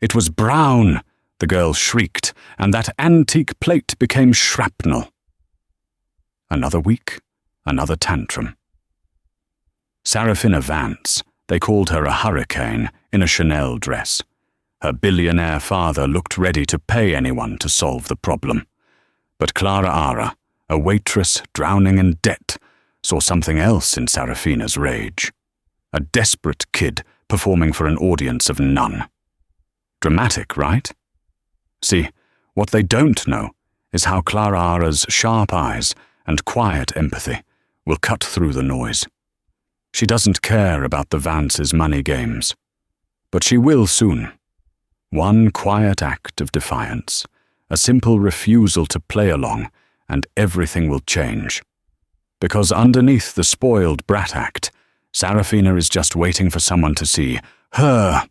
It was brown, the girl shrieked, and that antique plate became shrapnel. Another week, another tantrum. Serafina Vance, they called her a hurricane in a Chanel dress. Her billionaire father looked ready to pay anyone to solve the problem. But Clara Ara, a waitress drowning in debt, saw something else in Serafina's rage. A desperate kid performing for an audience of none. Dramatic, right? See, what they don't know is how Clara Ara's sharp eyes and quiet empathy will cut through the noise. She doesn't care about the Vance's money games. But she will soon. One quiet act of defiance, a simple refusal to play along, and everything will change. Because underneath the spoiled brat act, Serafina is just waiting for someone to see her.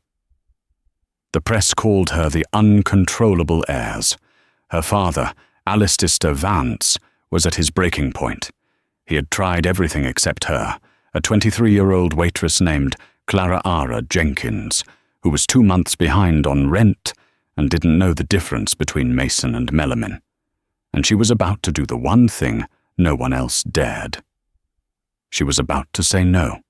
The press called her the uncontrollable heirs. Her father, Alistair Vance, was at his breaking point. He had tried everything except her, a 23-year-old waitress named Clara Ara Jenkins, who was 2 months behind on rent and didn't know the difference between Mason and Melamin. And she was about to do the one thing no one else dared. She was about to say no.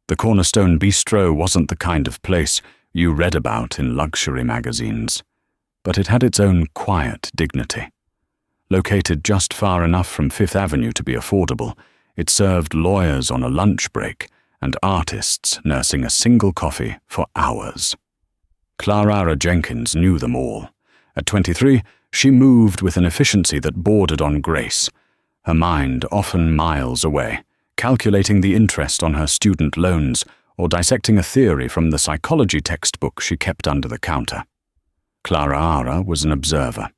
The Cornerstone Bistro wasn't the kind of place you read about in luxury magazines, but it had its own quiet dignity. Located just far enough from Fifth Avenue to be affordable, it served lawyers on a lunch break and artists nursing a single coffee for hours. Clara Jenkins knew them all. At 23, she moved with an efficiency that bordered on grace, her mind often miles away, calculating the interest on her student loans or dissecting a theory from the psychology textbook she kept under the counter. Clara Ara was an observer.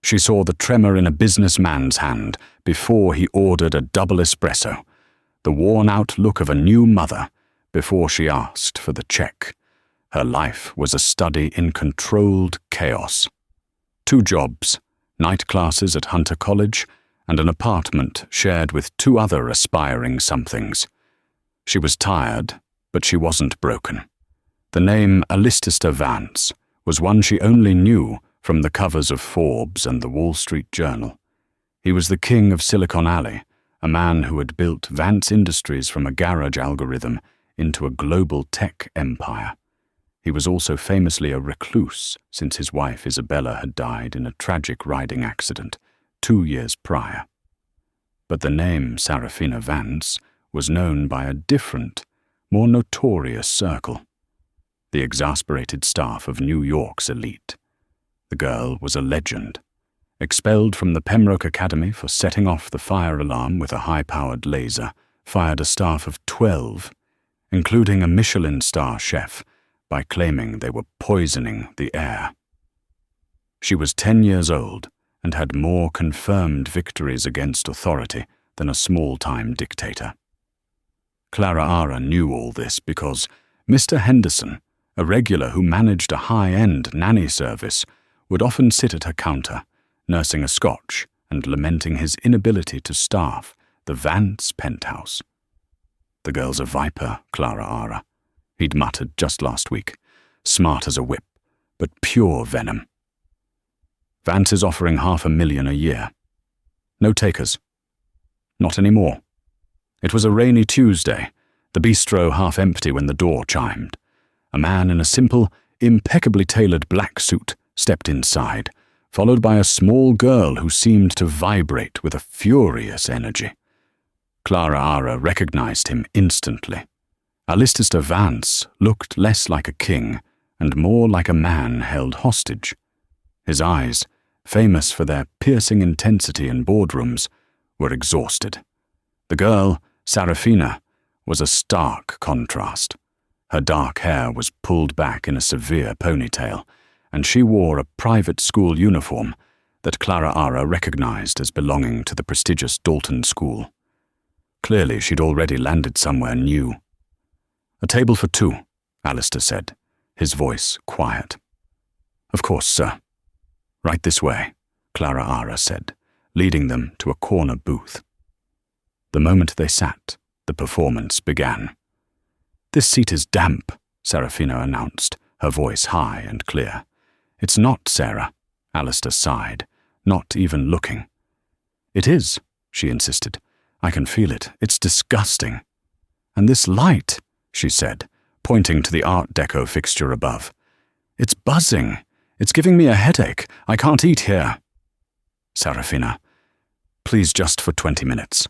She saw the tremor in a businessman's hand before he ordered a double espresso, the worn-out look of a new mother before she asked for the check. Her life was a study in controlled chaos. 2 jobs, night classes at Hunter College, and an apartment shared with 2 other aspiring somethings. She was tired, but she wasn't broken. The name Alistair Vance was one she only knew from the covers of Forbes and the Wall Street Journal. He was the king of Silicon Alley, a man who had built Vance Industries from a garage algorithm into a global tech empire. He was also famously a recluse since his wife Isabella had died in a tragic riding accident 2 years prior. But the name Serafina Vance was known by a different, more notorious circle. The exasperated staff of New York's elite. The girl was a legend. Expelled from the Pembroke Academy for setting off the fire alarm with a high-powered laser, fired a staff of 12, including a Michelin star chef, by claiming they were poisoning the air. She was 10 years old and had more confirmed victories against authority than a small-time dictator. Clara Ara knew all this because Mr. Henderson, a regular who managed a high-end nanny service, would often sit at her counter, nursing a scotch and lamenting his inability to staff the Vance penthouse. "The girl's a viper, Clara Ara," he'd muttered just last week. "Smart as a whip, but pure venom." "Vance is offering $500,000 a year. No takers." Not anymore. It was a rainy Tuesday, the bistro half empty when the door chimed. A man in a simple, impeccably tailored black suit stepped inside, followed by a small girl who seemed to vibrate with a furious energy. Clara Ara recognized him instantly. Alistair Vance looked less like a king and more like a man held hostage. His eyes, famous for their piercing intensity in boardrooms, were exhausted. The girl, Serafina, was a stark contrast. Her dark hair was pulled back in a severe ponytail, and she wore a private school uniform that Clara Ara recognized as belonging to the prestigious Dalton School. Clearly, she'd already landed somewhere new. "A table for 2, Alistair said, his voice quiet. "Of course, sir." "Right this way," Clara Ara said, leading them to a corner booth. The moment they sat, the performance began. "This seat is damp," Serafina announced, her voice high and clear. "It's not, Sarah," Alistair sighed, not even looking. "It is," she insisted. "I can feel it. It's disgusting." "And this light," she said, pointing to the Art Deco fixture above. "It's buzzing. It's giving me a headache. I can't eat here." "Sarafina, please just for 20 minutes."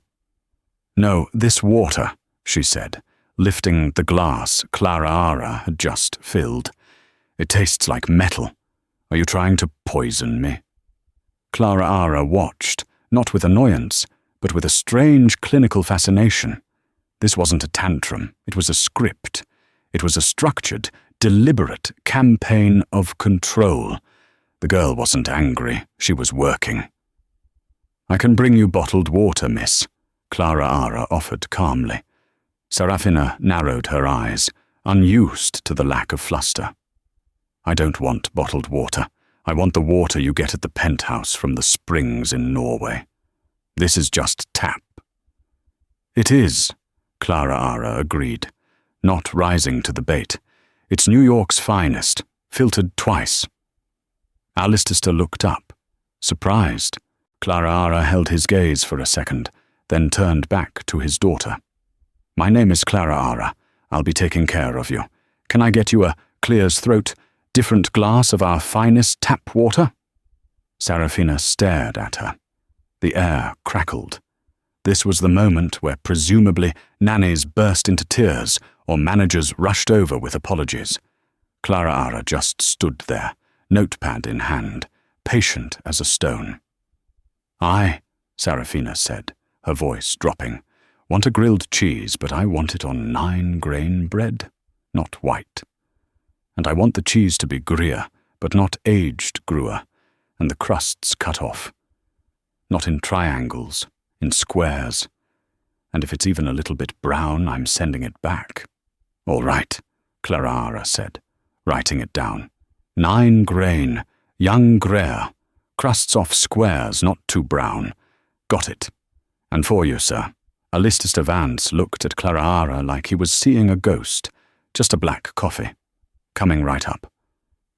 "No, this water," she said, lifting the glass Clara had just filled. "It tastes like metal. Are you trying to poison me?" Clara watched, not with annoyance, but with a strange clinical fascination. This wasn't a tantrum, it was a script. It was a structured, deliberate campaign of control. The girl wasn't angry, she was working. "I can bring you bottled water, miss," Clara offered calmly. Sarafina narrowed her eyes, unused to the lack of fluster. "I don't want bottled water. I want the water you get at the penthouse from the springs in Norway. This is just tap." "It is," Clara agreed, not rising to the bait. "It's New York's finest, filtered twice." Alistair looked up, surprised. Clara held his gaze for a second, then turned back to his daughter. "My name is Clara. I'll be taking care of you. Can I get you a clear's throat, different glass of our finest tap water?" Sarafina stared at her. The air crackled. This was the moment where presumably nannies burst into tears or managers rushed over with apologies. Clara just stood there, notepad in hand, patient as a stone. "I," Sarafina said, her voice dropping, "want a grilled cheese, but I want it on 9-grain bread, not white. And I want the cheese to be Gruyere, but not aged Gruyere, and the crusts cut off. Not in triangles, in squares. And if it's even a little bit brown, I'm sending it back." "All right," Clara said, writing it down. 9-grain, young Gruyere, crusts off squares, not too brown. Got it. And for you, sir." Alistair Vance looked at Clara like he was seeing a ghost. "Just a black coffee. Coming right up."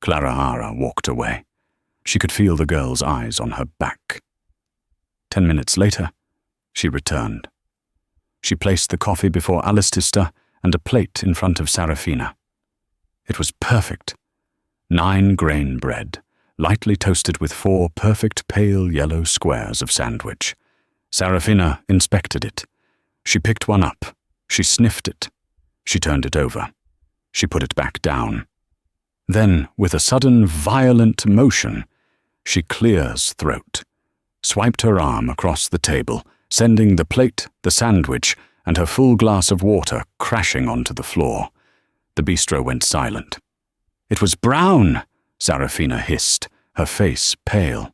Clara walked away. She could feel the girl's eyes on her back. 10 minutes later, she returned. She placed the coffee before Alistair and a plate in front of Sarafina. It was perfect. 9-grain bread, lightly toasted with 4 perfect pale yellow squares of sandwich. Sarafina inspected it. She picked one up. She sniffed it. She turned it over. She put it back down. Then, with a sudden, violent motion, she clears throat, swiped her arm across the table, sending the plate, the sandwich, and her full glass of water crashing onto the floor. The bistro went silent. "It was brown," Sarafina hissed, her face pale.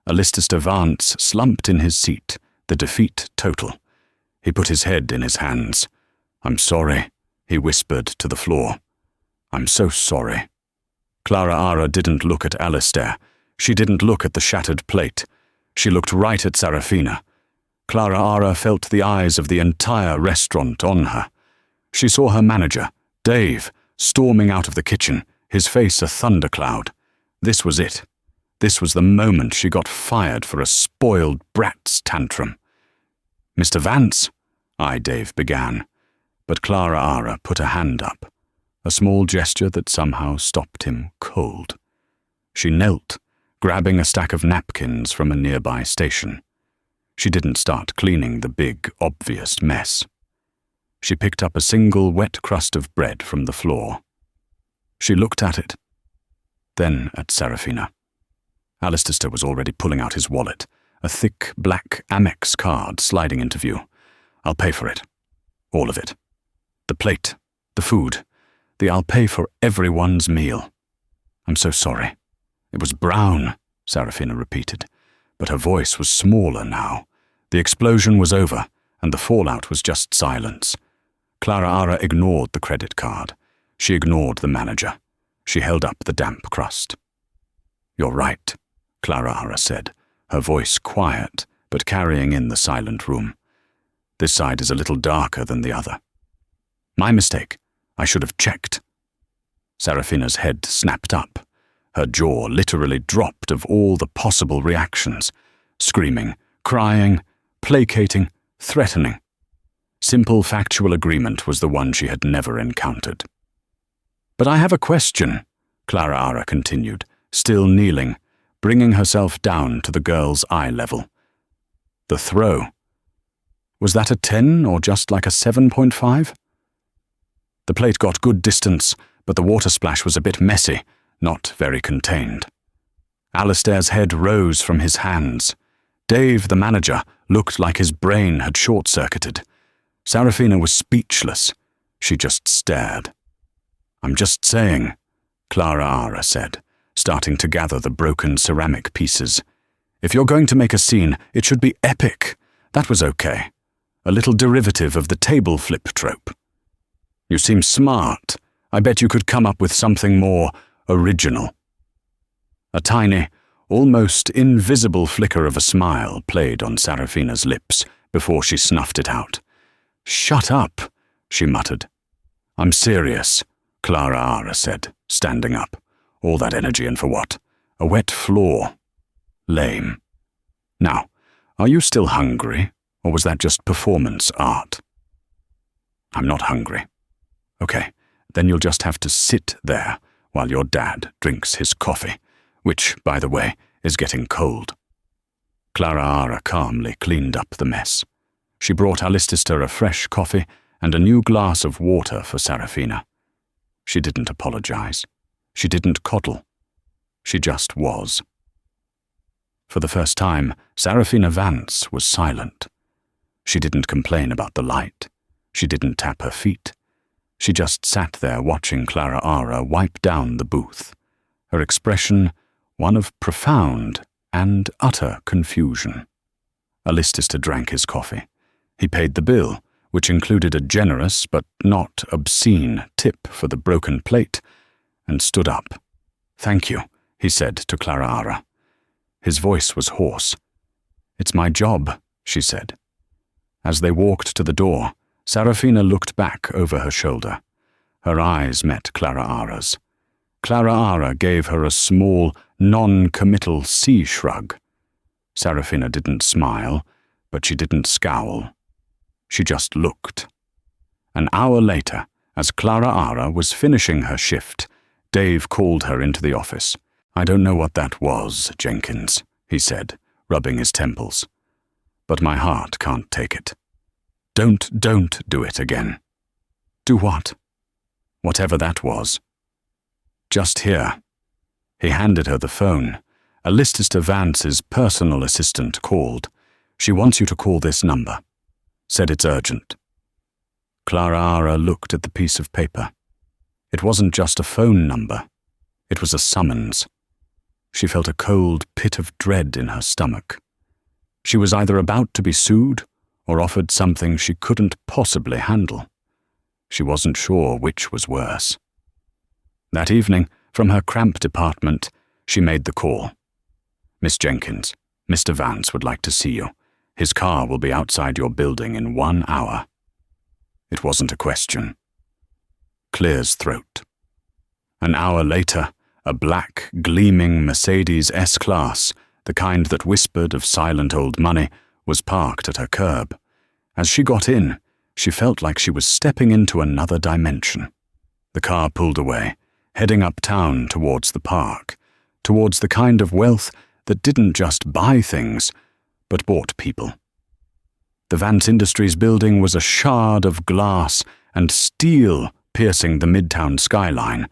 Alistair Vance slumped in his seat, the defeat total. He put his head in his hands. "I'm sorry," he whispered to the floor. "I'm so sorry." Clara didn't look at Alistair. She didn't look at the shattered plate. She looked right at Sarafina. Clara felt the eyes of the entire restaurant on her. She saw her manager, Dave, storming out of the kitchen, his face a thundercloud. This was it. This was the moment she got fired for a spoiled brat's tantrum. "Mr. Vance," Dave began, but Clara put a hand up, a small gesture that somehow stopped him cold. She knelt, grabbing a stack of napkins from a nearby station. She didn't start cleaning the big, obvious mess. She picked up a single wet crust of bread from the floor. She looked at it, then at Sarafina. Alistair was already pulling out his wallet, a thick black Amex card sliding into view. "I'll pay for it. All of it. The plate, the food, I'll pay for everyone's meal. I'm so sorry." "It was brown," Sarafina repeated, but her voice was smaller now. The explosion was over, and the fallout was just silence. Clara ignored the credit card. She ignored the manager. She held up the damp crust. "You're right," Clara said, her voice quiet, but carrying in the silent room. "This side is a little darker than the other. My mistake. I should have checked." Serafina's head snapped up. Her jaw literally dropped of all the possible reactions. Screaming, crying, placating, threatening. Simple factual agreement was the one she had never encountered. "But I have a question," Clara Ara continued, still kneeling, bringing herself down to the girl's eye level. "The throw. Was that a 10 or just like a 7.5? The plate got good distance, but the water splash was a bit messy, not very contained." Alistair's head rose from his hands. Dave, the manager, looked like his brain had short-circuited. Serafina was speechless. She just stared. "I'm just saying," Clara Ara said, starting to gather the broken ceramic pieces. "If you're going to make a scene, it should be epic. That was okay. A little derivative of the table flip trope. You seem smart. I bet you could come up with something more original." A tiny, almost invisible flicker of a smile played on Serafina's lips before she snuffed it out. "Shut up," she muttered. "I'm serious," Clara Ara said, standing up. "All that energy and for what? A wet floor. Lame. Now, are you still hungry, or was that just performance art?" "I'm not hungry." "Okay, then you'll just have to sit there while your dad drinks his coffee, which, by the way, is getting cold." Clara Ara calmly cleaned up the mess. She brought Alistair a fresh coffee and a new glass of water for Serafina. She didn't apologize. She didn't coddle. She just was. For the first time, Serafina Vance was silent. She didn't complain about the light. She didn't tap her feet. She just sat there watching Clara Ara wipe down the booth, her expression one of profound and utter confusion. Alistair drank his coffee. He paid the bill, which included a generous but not obscene tip for the broken plate, and stood up. "Thank you," he said to Clara Ara. His voice was hoarse. "It's my job," she said. As they walked to the door, Serafina looked back over her shoulder. Her eyes met Clara Ara's. Clara Ara gave her a small, non-committal sea shrug. Serafina didn't smile, but she didn't scowl. She just looked. An hour later, as Clara Ara was finishing her shift, Dave called her into the office. "I don't know what that was, Jenkins," he said, rubbing his temples. "But my heart can't take it. Don't do it again." "Do what?" "Whatever that was. Just here." He handed her the phone. Alistair Vance's personal assistant called. "She wants you to call this number. Said it's urgent." Clara Ara looked at the piece of paper. It wasn't just a phone number. It was a summons. She felt a cold pit of dread in her stomach. She was either about to be sued or offered something she couldn't possibly handle. She wasn't sure which was worse. That evening, from her cramped apartment, she made the call. "Miss Jenkins, Mr. Vance would like to see you. His car will be outside your building in 1 hour." It wasn't a question. Clear's throat. An hour later, a black, gleaming Mercedes S-Class, the kind that whispered of silent old money, was parked at her curb. As she got in, she felt like she was stepping into another dimension. The car pulled away, heading uptown towards the park, towards the kind of wealth that didn't just buy things, but bought people. The Vance Industries building was a shard of glass and steel piercing the midtown skyline.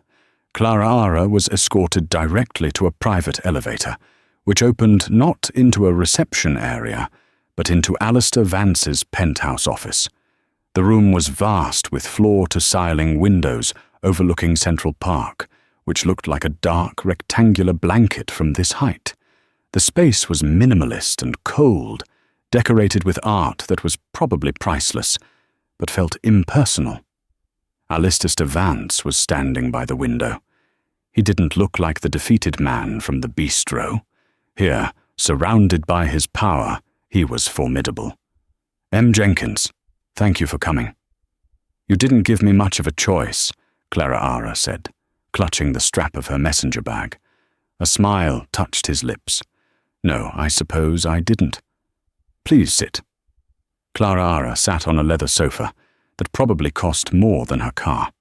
Clara Ara was escorted directly to a private elevator, which opened not into a reception area, but into Alistair Vance's penthouse office. The room was vast with floor-to-ceiling windows overlooking Central Park, which looked like a dark rectangular blanket from this height. The space was minimalist and cold, decorated with art that was probably priceless, but felt impersonal. Alistair Vance was standing by the window. He didn't look like the defeated man from the bistro. Here, surrounded by his power, he was formidable. "M. Jenkins, thank you for coming." "You didn't give me much of a choice," Clara Ara said. clutching the strap of her messenger bag. A smile touched his lips. No, I suppose I didn't. Please sit. Clara Ara sat on a leather sofa that probably cost more than her car.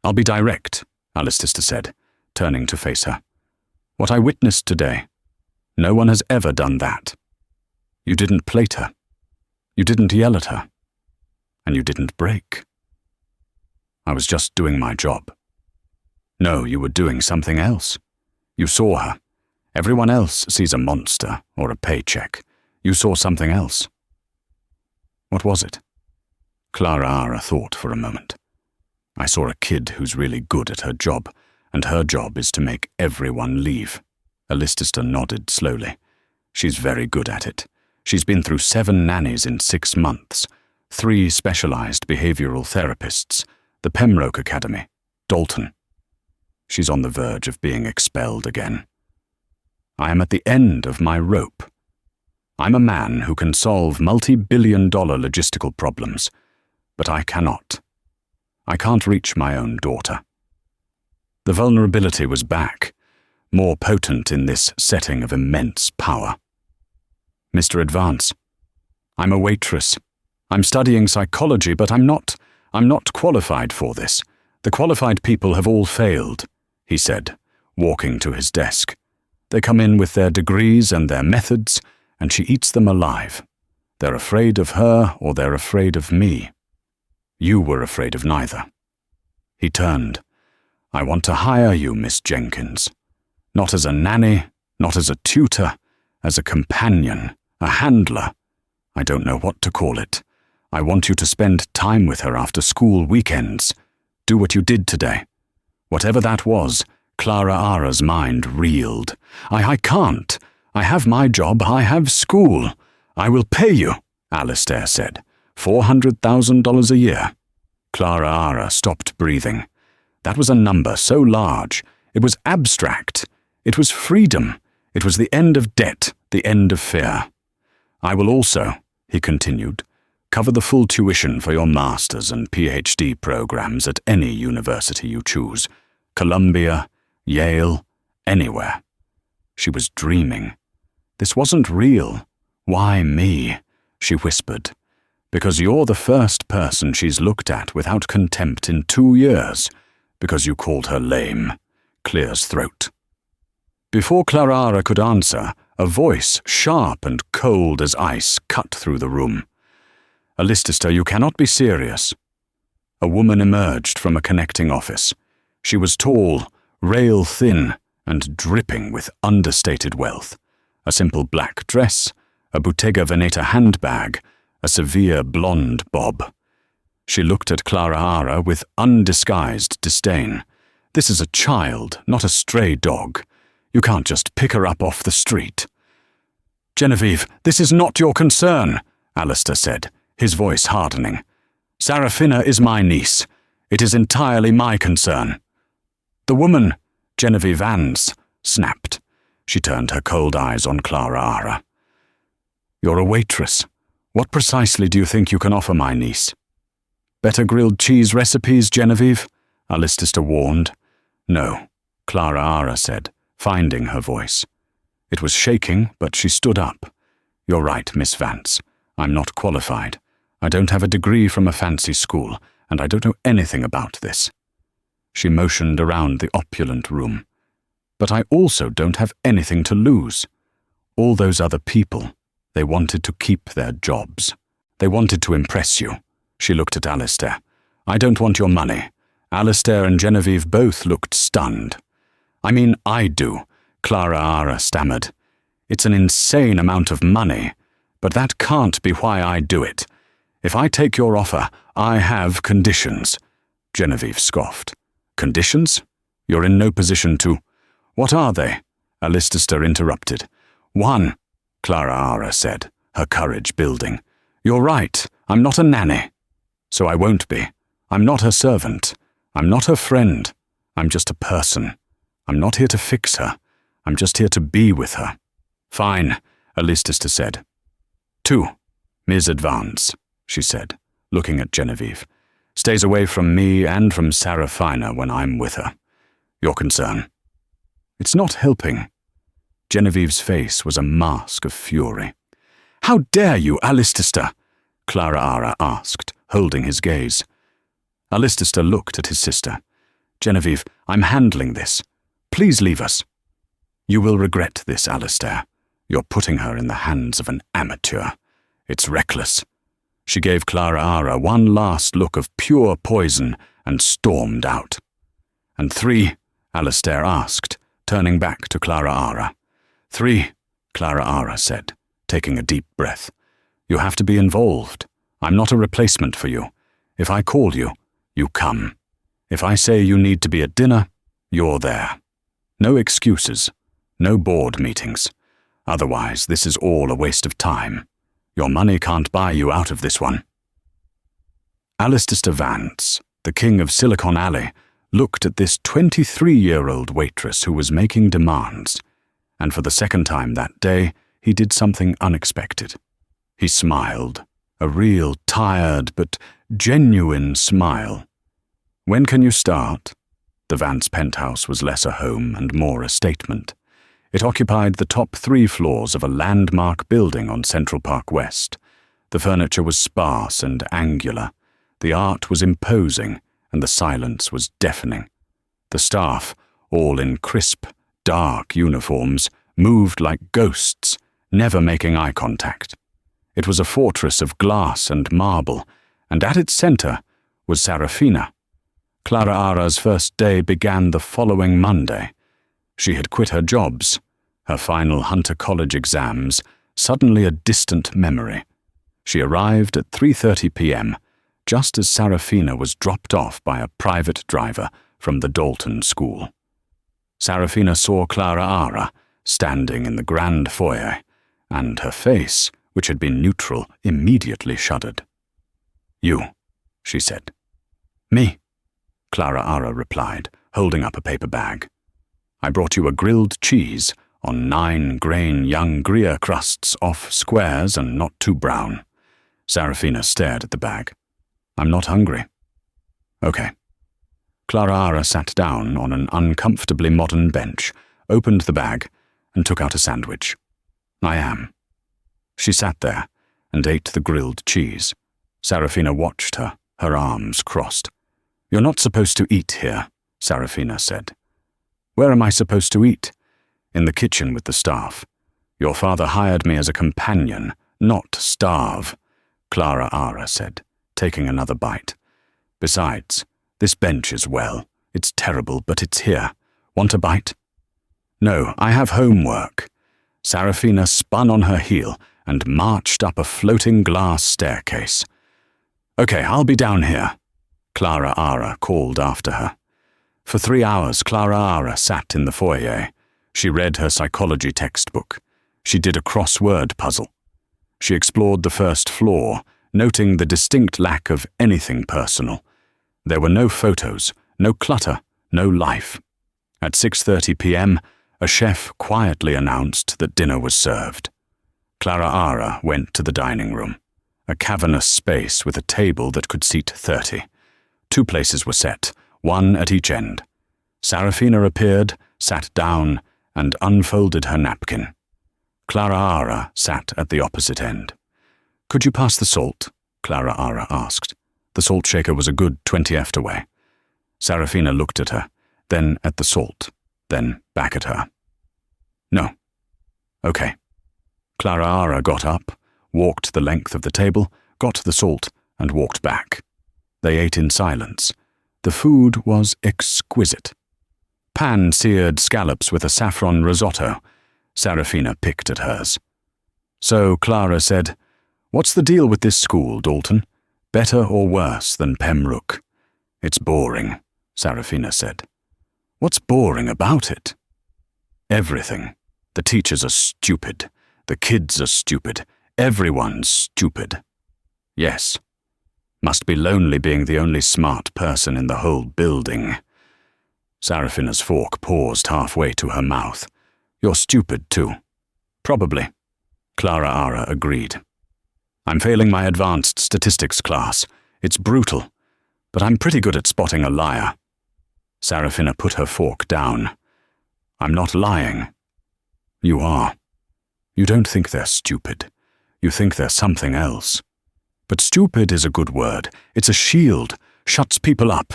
I'll be direct, Alistair said, turning to face her. What I witnessed today, no one has ever done that. You didn't plate her. You didn't yell at her. And you didn't break. I was just doing my job. No, you were doing something else. You saw her. Everyone else sees a monster or a paycheck. You saw something else. What was it? Clara Ara thought for a moment. I saw a kid who's really good at her job, and her job is to make everyone leave. Alistair nodded slowly. She's very good at it. She's been through 7 nannies in 6 months, 3 specialized behavioral therapists, the Pembroke Academy, Dalton. She's on the verge of being expelled again. I am at the end of my rope. I'm a man who can solve multi-billion-dollar logistical problems, but I cannot. I can't reach my own daughter. The vulnerability was back, more potent in this setting of immense power. Mr. Advance, I'm a waitress. I'm studying psychology, but I'm not qualified for this. The qualified people have all failed, he said, walking to his desk. They come in with their degrees and their methods, and she eats them alive. They're afraid of her or they're afraid of me. You were afraid of neither. He turned. I want to hire you, Miss Jenkins. Not as a nanny, not as a tutor, as a companion, a handler. I don't know what to call it. I want you to spend time with her after school weekends. Do what you did today. Whatever that was, Clara Ara's mind reeled. I can't. I have my job. I have school. I will pay you, Alistair said. $400,000 a year. Clara Ara stopped breathing. That was a number so large. It was abstract. It was freedom. It was the end of debt, the end of fear. I will also, he continued, cover the full tuition for your master's and PhD programs at any university you choose. Columbia, Yale, anywhere. She was dreaming. This wasn't real. Why me? She whispered. Because you're the first person she's looked at without contempt in 2 years. Because you called her lame. Clear's throat. Before Clara could answer, a voice, sharp and cold as ice, cut through the room. Alistair, you cannot be serious. A woman emerged from a connecting office. She was tall, rail-thin, and dripping with understated wealth. A simple black dress, a Bottega Veneta handbag, a severe blonde bob. She looked at Clara Ara with undisguised disdain. This is a child, not a stray dog. You can't just pick her up off the street. Genevieve, this is not your concern, Alistair said, his voice hardening. Sarafina is my niece. It is entirely my concern. The woman, Genevieve Vance, snapped. She turned her cold eyes on Clara Ara. You're a waitress. What precisely do you think you can offer my niece? Better grilled cheese recipes, Genevieve? Alistair warned. No, Clara Ara said, finding her voice. It was shaking, but she stood up. You're right, Miss Vance. I'm not qualified. I don't have a degree from a fancy school, and I don't know anything about this. She motioned around the opulent room. But I also don't have anything to lose. All those other people, they wanted to keep their jobs. They wanted to impress you. She looked at Alistair. I don't want your money. Alistair and Genevieve both looked stunned. I mean, I do, Clara Ara stammered. It's an insane amount of money, but that can't be why I do it. If I take your offer, I have conditions. Genevieve scoffed. Conditions? You're in no position to... What are they? Alistair interrupted. 1, Clara Ara said, her courage building. You're right, I'm not a nanny. So I won't be. I'm not her servant. I'm not her friend. I'm just a person. I'm not here to fix her. I'm just here to be with her. Fine, Alistair said. 2, Ms. Advance, she said, looking at Genevieve. Stays away from me and from Sarafina when I'm with her. your concern. It's not helping. Genevieve's face was a mask of fury. How dare you, Alistair? Clara Ara asked, holding his gaze. Alistair looked at his sister. Genevieve, I'm handling this. Please leave us. You will regret this, Alistair. You're putting her in the hands of an amateur. It's reckless. She gave Clara Ara one last look of pure poison and stormed out. And 3? Alistair asked, turning back to Clara Ara. 3, Clara Ara said, taking a deep breath. You have to be involved. I'm not a replacement for you. If I call you, you come. If I say you need to be at dinner, you're there. No excuses. No board meetings. Otherwise, this is all a waste of time. Your money can't buy you out of this one. Alistair Vance, the king of Silicon Alley, looked at this 23-year-old waitress who was making demands, and for the second time that day, he did something unexpected. He smiled, a real tired but genuine smile. When can you start? The Vance penthouse was less a home and more a statement. It occupied the top 3 floors of a landmark building on Central Park West. The furniture was sparse and angular. The art was imposing, and the silence was deafening. The staff, all in crisp, dark uniforms, moved like ghosts, never making eye contact. It was a fortress of glass and marble, and at its center was Sarafina. Clara Ara's first day began the following Monday. She had quit her jobs, her final Hunter College exams, suddenly a distant memory. She arrived at 3:30 p.m., just as Sarafina was dropped off by a private driver from the Dalton School. Sarafina saw Clara Ara standing in the grand foyer, and her face, which had been neutral, immediately shuddered. You, she said. Me, Clara Ara replied, holding up a paper bag. I brought you a grilled cheese on 9-grain young Gruyere crusts off squares and not too brown. Sarafina stared at the bag. I'm not hungry. Okay. Clara Ara sat down on an uncomfortably modern bench, opened the bag, and took out a sandwich. I am. She sat there and ate the grilled cheese. Sarafina watched her, her arms crossed. You're not supposed to eat here, Sarafina said. Where am I supposed to eat? In the kitchen with the staff. Your father hired me as a companion, not starve, Clara Ara said, taking another bite. Besides, this bench is well. It's terrible, but it's here. Want a bite? No, I have homework. Sarafina spun on her heel and marched up a floating glass staircase. Okay, I'll be down here, Clara Ara called after her. For 3 hours, Clara Ara sat in the foyer. She read her psychology textbook. She did a crossword puzzle. She explored the first floor, noting the distinct lack of anything personal. There were no photos, no clutter, no life. At 6:30 p.m., a chef quietly announced that dinner was served. Clara Ara went to the dining room, a cavernous space with a table that could seat 30. 2 places were set, one at each end. Sarafina appeared, sat down, and unfolded her napkin. Clara Ara sat at the opposite end. Could you pass the salt? Clara Ara asked. The salt shaker was a good 20ft away. Sarafina looked at her, then at the salt, then back at her. No. Okay. Clara Ara got up, walked the length of the table, got the salt, and walked back. They ate in silence. The food was exquisite. Pan-seared scallops with a saffron risotto. Sarafina picked at hers. So Clara said, What's the deal with this school, Dalton? Better or worse than Pembroke? It's boring, Sarafina said. What's boring about it? Everything. The teachers are stupid. The kids are stupid. Everyone's stupid. Yes. Must be lonely being the only smart person in the whole building. Sarafina's fork paused halfway to her mouth. You're stupid, too. Probably. Clara Ara agreed. I'm failing my advanced statistics class. It's brutal. But I'm pretty good at spotting a liar. Sarafina put her fork down. I'm not lying. You are. You don't think they're stupid. You think they're something else. But stupid is a good word. It's a shield, shuts people up,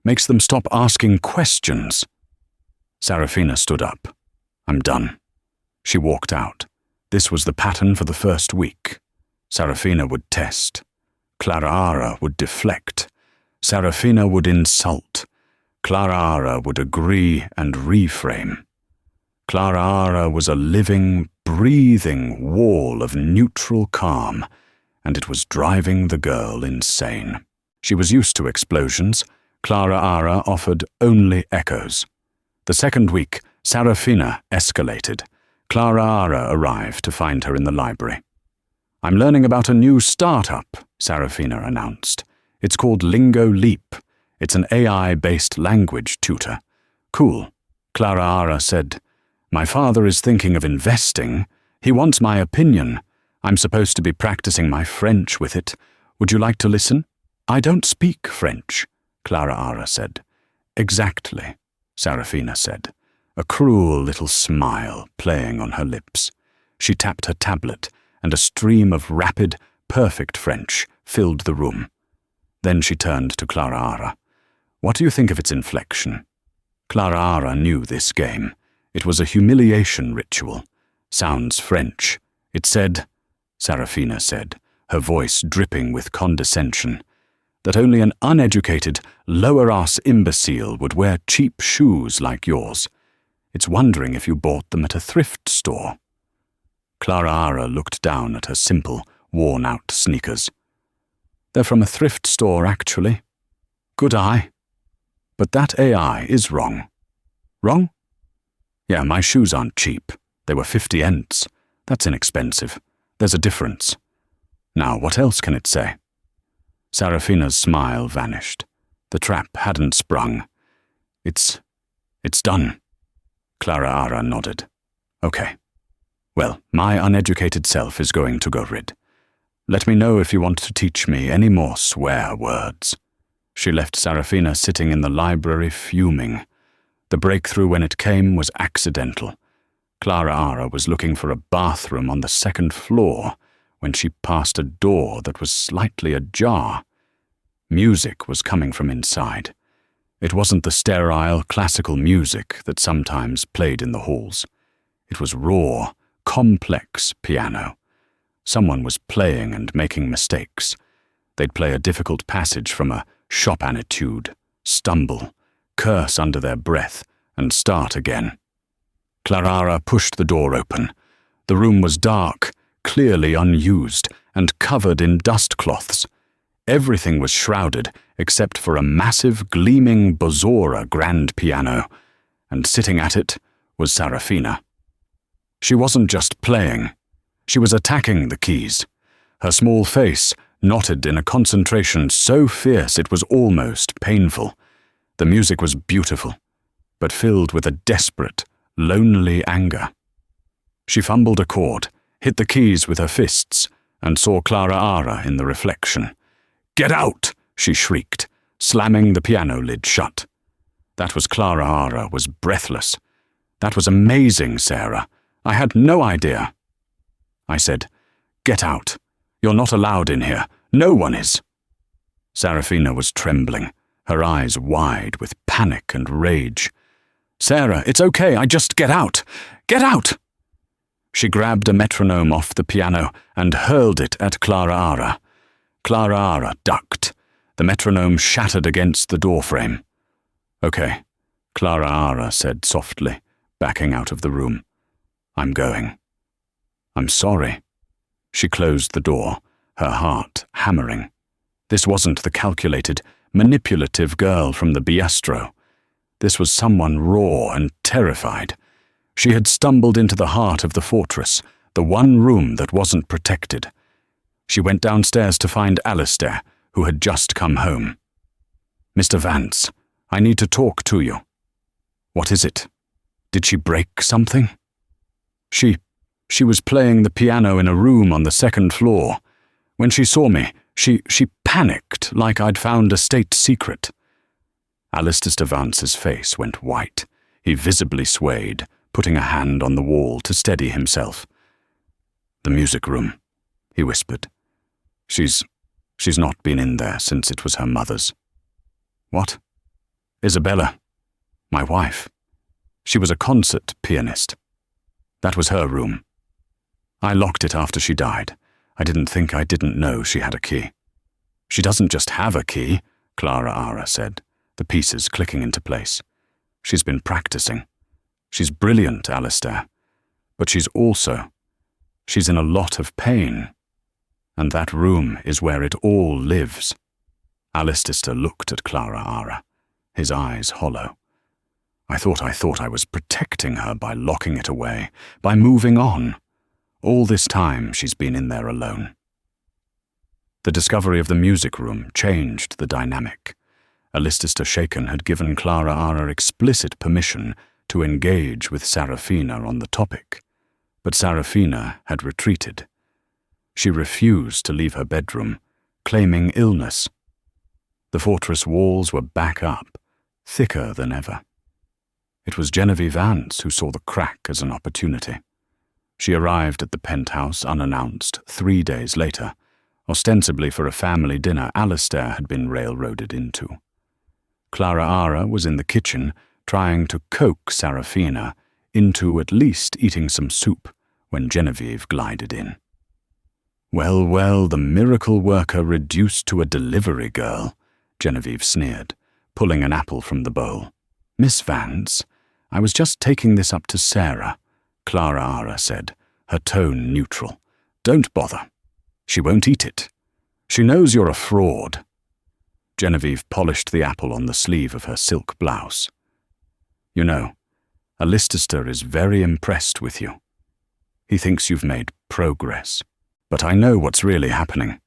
makes them stop asking questions. Sarafina stood up. I'm done. She walked out. This was the pattern for the first week. Sarafina would test. Clara would deflect. Sarafina would insult. Clara would agree and reframe. Clara was a living, breathing wall of neutral calm, and it was driving the girl insane. She was used to explosions. Clara offered only echoes. The second week, Sarafina escalated. Clara arrived to find her in the library. I'm learning about a new startup, Sarafina announced. It's called Lingo Leap. It's an AI-based language tutor. Cool. Clara said, My father is thinking of investing. He wants my opinion. I'm supposed to be practicing my French with it. Would you like to listen? I don't speak French, Clara said. Exactly, Sarafina said, a cruel little smile playing on her lips. She tapped her tablet, and a stream of rapid, perfect French filled the room. Then she turned to Clara. What do you think of its inflection? Clara knew this game. It was a humiliation ritual. Sounds French. It said, Sarafina said, her voice dripping with condescension, that only an uneducated, lower-ass imbecile would wear cheap shoes like yours. It's wondering if you bought them at a thrift store. Clara looked down at her simple, worn-out sneakers. They're from a thrift store, actually. Good eye. But that AI is wrong. Wrong? Yeah, my shoes aren't cheap. They were 50 cents. That's inexpensive. There's a difference. Now, what else can it say? Sarafina's smile vanished. The trap hadn't sprung. It's done. Clara nodded. Okay. Well, my uneducated self is going to go rid. Let me know if you want to teach me any more swear words. She left Sarafina sitting in the library fuming. The breakthrough when it came was accidental. Clara was looking for a bathroom on the second floor when she passed a door that was slightly ajar. Music was coming from inside. It wasn't the sterile, classical music that sometimes played in the halls. It was raw, complex piano. Someone was playing and making mistakes. They'd play a difficult passage from a Chopinitude, stumble, curse under their breath, and start again. Clara pushed the door open. The room was dark, clearly unused, and covered in dust cloths. Everything was shrouded except for a massive, gleaming Bozora grand piano, and sitting at it was Sarafina. She wasn't just playing. She was attacking the keys. Her small face knotted in a concentration so fierce it was almost painful. The music was beautiful, but filled with a desperate, lonely anger. She fumbled a chord, hit the keys with her fists, and saw Clara in the reflection. "Get out!" she shrieked, slamming the piano lid shut. That was Clara was breathless. "That was amazing, Sarah. I had no idea." I said, "Get out. You're not allowed in here. No one is." Sarafina was trembling, her eyes wide with panic and rage. "Sarah, it's okay. I just get out. Get out!" She grabbed a metronome off the piano and hurled it at Clara. Clara ducked. The metronome shattered against the doorframe. "Okay," Clara said softly, backing out of the room. "I'm going." "I'm sorry." She closed the door, her heart hammering. This wasn't the calculated, manipulative girl from the bistro. This was someone raw and terrified. She had stumbled into the heart of the fortress, the one room that wasn't protected. She went downstairs to find Alistair, who had just come home. "Mr. Vance, I need to talk to you." "What is it? Did she break something?" She was playing the piano in a room on the second floor. When she saw me, she panicked like I'd found a state secret." Alistair Vance's face went white. He visibly swayed, putting a hand on the wall to steady himself. "The music room," he whispered. She's not been in there since it was her mother's." "What?" "Isabella, my wife. She was a concert pianist. That was her room. I locked it after she died. I didn't know she had a key." "She doesn't just have a key," Clara Ara said, the pieces clicking into place. "She's been practicing. She's brilliant, Alistair. But she's in a lot of pain. And that room is where it all lives." Alistair looked at Clara Ara, his eyes hollow. I thought I was protecting her by locking it away, by moving on. All this time she's been in there alone." The discovery of the music room changed the dynamic. Alistair Shaken had given Clara Ara explicit permission to engage with Sarafina on the topic, but Sarafina had retreated. She refused to leave her bedroom, claiming illness. The fortress walls were back up, thicker than ever. It was Genevieve Vance who saw the crack as an opportunity. She arrived at the penthouse unannounced 3 days later, ostensibly for a family dinner Alistair had been railroaded into. Clara Ara was in the kitchen, trying to coax Sarafina into at least eating some soup when Genevieve glided in. Well, the miracle worker reduced to a delivery girl," Genevieve sneered, pulling an apple from the bowl. "Miss Vance, I was just taking this up to Sarah," Clara Ara said, her tone neutral. "Don't bother. She won't eat it. She knows you're a fraud." Genevieve polished the apple on the sleeve of her silk blouse. "You know, Alistair is very impressed with you. He thinks you've made progress. But I know what's really happening."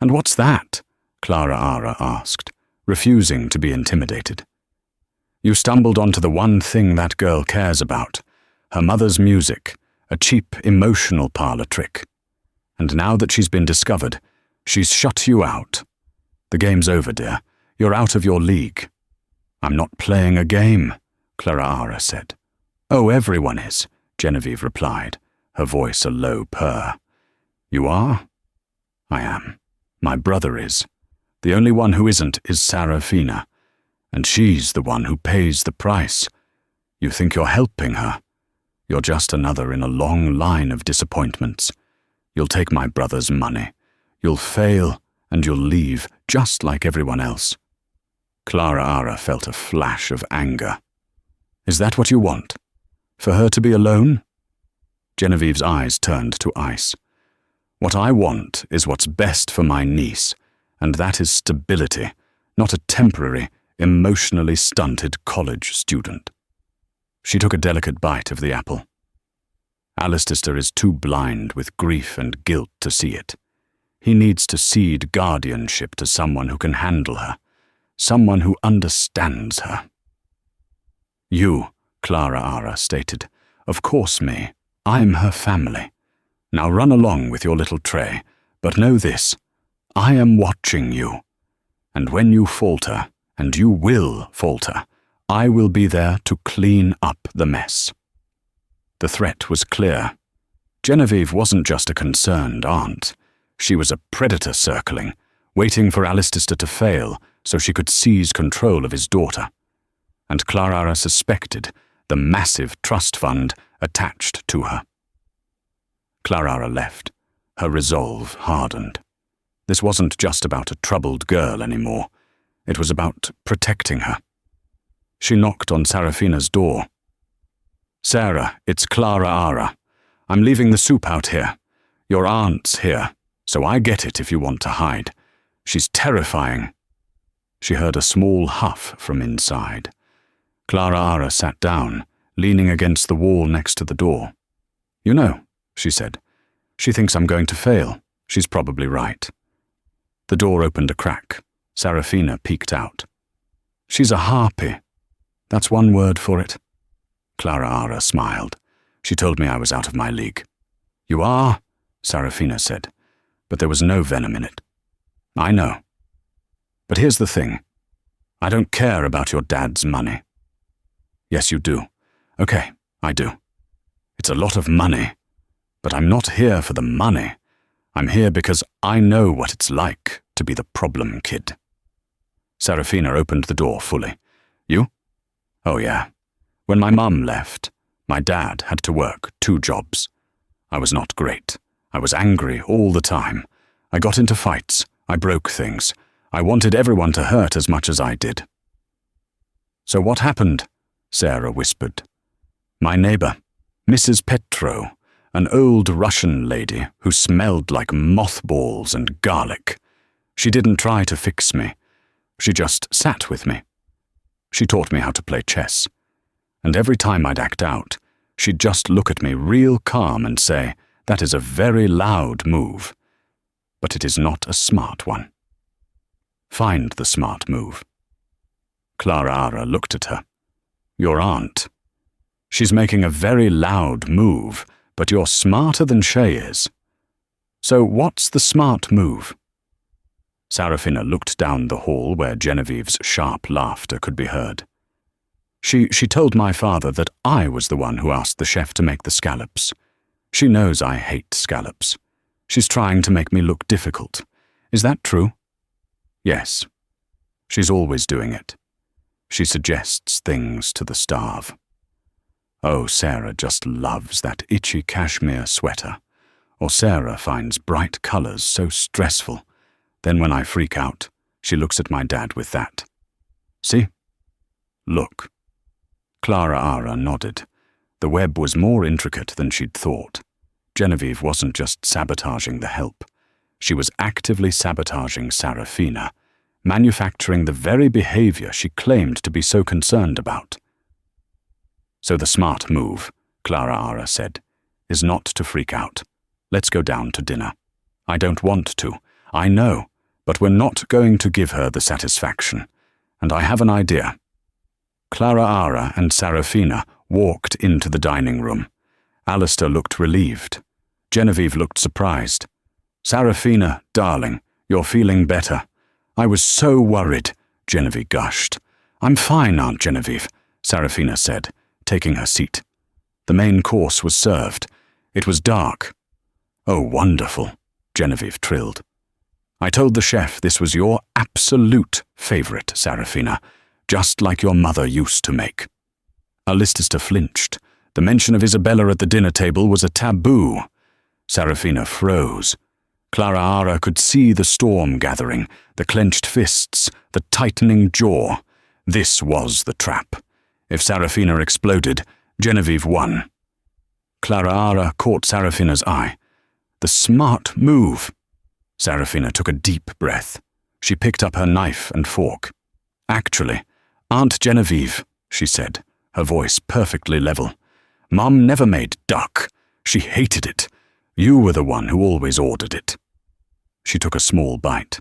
"And what's that?" Clara Ara asked, refusing to be intimidated. "You stumbled onto the one thing that girl cares about, her mother's music, a cheap emotional parlor trick. And now that she's been discovered, she's shut you out. The game's over, dear. You're out of your league." "I'm not playing a game," Clara Ara said. "Oh, everyone is," Genevieve replied, her voice a low purr. "You are?" "I am. My brother is. The only one who isn't is Sarafina, and she's the one who pays the price. You think you're helping her? You're just another in a long line of disappointments. You'll take my brother's money. You'll fail, and you'll leave, just like everyone else." Clara Ara felt a flash of anger. "Is that what you want? For her to be alone?" Genevieve's eyes turned to ice. "What I want is what's best for my niece, and that is stability, not a temporary, emotionally stunted college student." She took a delicate bite of the apple. "Alistair is too blind with grief and guilt to see it. He needs to cede guardianship to someone who can handle her, someone who understands her." "You," Clara Ara stated. "Of course me. I'm her family. Now run along with your little tray, but know this, I am watching you. And when you falter, and you will falter, I will be there to clean up the mess." The threat was clear. Genevieve wasn't just a concerned aunt. She was a predator circling, waiting for Alistair to fail so she could seize control of his daughter. And Clara suspected the massive trust fund attached to her. Clara left, her resolve hardened. This wasn't just about a troubled girl anymore. It was about protecting her. She knocked on Sarafina's door. "Sarah, it's Clara Ara. I'm leaving the soup out here. Your aunt's here, so I get it if you want to hide. She's terrifying." She heard a small huff from inside. Clara Ara sat down, leaning against the wall next to the door. "You know," she said, "she thinks I'm going to fail. She's probably right." The door opened a crack. Sarafina peeked out. "She's a harpy. That's one word for it." Clara Ara smiled. She told me I was out of my league. "You are," Sarafina said, but there was no venom in it. "I know. But here's the thing. I don't care about your dad's money. Yes, you do. Okay, I do. It's a lot of money. But I'm not here for the money. I'm here because I know what it's like to be the problem kid. Serafina opened the door fully. You? Oh yeah. When my mum left, my dad had to work 2 jobs. I was not great. I was angry all the time. I got into fights. I broke things. I wanted everyone to hurt as much as I did. So what happened? Sarah whispered. My neighbor, Mrs. Petro, an old Russian lady who smelled like mothballs and garlic. She didn't try to fix me. She just sat with me. She taught me how to play chess. And every time I'd act out, she'd just look at me real calm and say, that is a very loud move. But it is not a smart one. Find the smart move. Clara looked at her. Your aunt. She's making a very loud move, but you're smarter than she is. So what's the smart move? Serafina looked down the hall where Genevieve's sharp laughter could be heard. She told my father that I was the one who asked the chef to make the scallops. She knows I hate scallops. She's trying to make me look difficult. Is that true? Yes. She's always doing it. She suggests things to the starve. Oh, Sarah just loves that itchy cashmere sweater. Or Sarah finds bright colors so stressful. Then when I freak out, she looks at my dad with that. See? Look. Clara nodded. The web was more intricate than she'd thought. Genevieve wasn't just sabotaging the help. She was actively sabotaging Serafina, manufacturing the very behavior she claimed to be so concerned about. So the smart move, Clara said, is not to freak out. Let's go down to dinner. I don't want to. I know, but we're not going to give her the satisfaction. And I have an idea. Clara and Serafina walked into the dining room. Alistair looked relieved. Genevieve looked surprised. Serafina, darling, you're feeling better. I was so worried, Genevieve gushed. I'm fine, Aunt Genevieve, Serafina said, taking her seat. The main course was served. It was dark. Oh, wonderful, Genevieve trilled. I told the chef this was your absolute favorite, Serafina, just like your mother used to make. Alistair flinched. The mention of Isabella at the dinner table was a taboo. Serafina froze. Clara could see the storm gathering, the clenched fists, the tightening jaw. This was the trap. If Serafina exploded, Genevieve won. Clara caught Serafina's eye. The smart move. Serafina took a deep breath. She picked up her knife and fork. Actually, Aunt Genevieve, she said, her voice perfectly level. Mum never made duck. She hated it. You were the one who always ordered it. She took a small bite.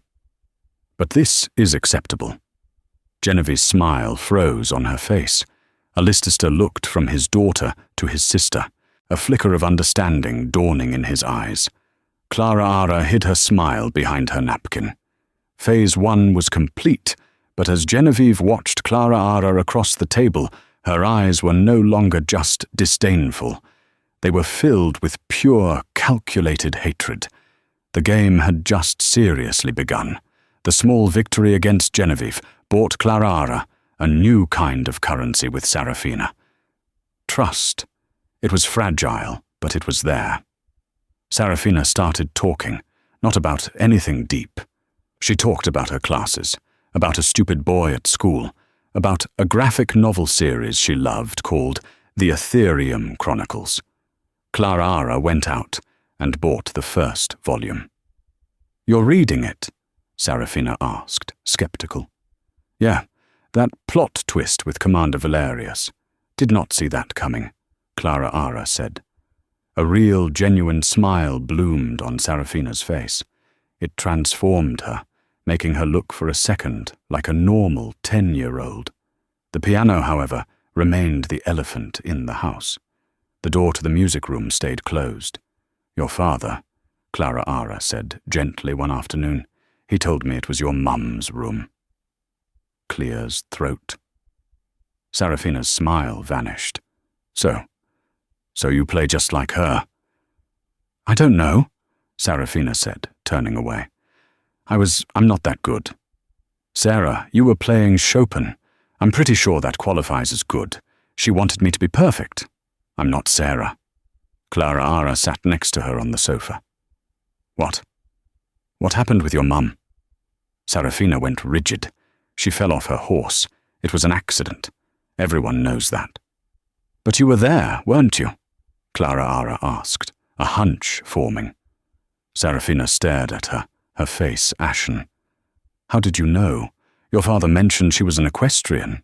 But this is acceptable. Genevieve's smile froze on her face. Alistair looked from his daughter to his sister, a flicker of understanding dawning in his eyes. Clara hid her smile behind her napkin. Phase 1 was complete, but as Genevieve watched Clara across the table, her eyes were no longer just disdainful. They were filled with pure, calculated hatred. The game had just seriously begun. The small victory against Genevieve bought Clara a new kind of currency with Serafina. Trust. It was fragile, but it was there. Serafina started talking, not about anything deep. She talked about her classes, about a stupid boy at school, about a graphic novel series she loved called The Ethereum Chronicles. Clara went out and bought the first volume. You're reading it? Serafina asked, skeptical. Yeah, that plot twist with Commander Valerius. Did not see that coming, Clara said. A real, genuine smile bloomed on Serafina's face. It transformed her, making her look for a second like a normal 10-year-old. The piano, however, remained the elephant in the house. The door to the music room stayed closed. Your father, Clara said gently one afternoon, he told me it was your mum's room. Clear's throat. Serafina's smile vanished. So you play just like her? I don't know, Serafina said, turning away. I'm not that good. Sarah, you were playing Chopin. I'm pretty sure that qualifies as good. She wanted me to be perfect. I'm not Sarah. Clara Ara sat next to her on the sofa. What? What happened with your mum? Serafina went rigid. She fell off her horse. It was an accident. Everyone knows that. But you were there, weren't you? Clara Ara asked, a hunch forming. Serafina stared at her, her face ashen. How did you know? Your father mentioned she was an equestrian.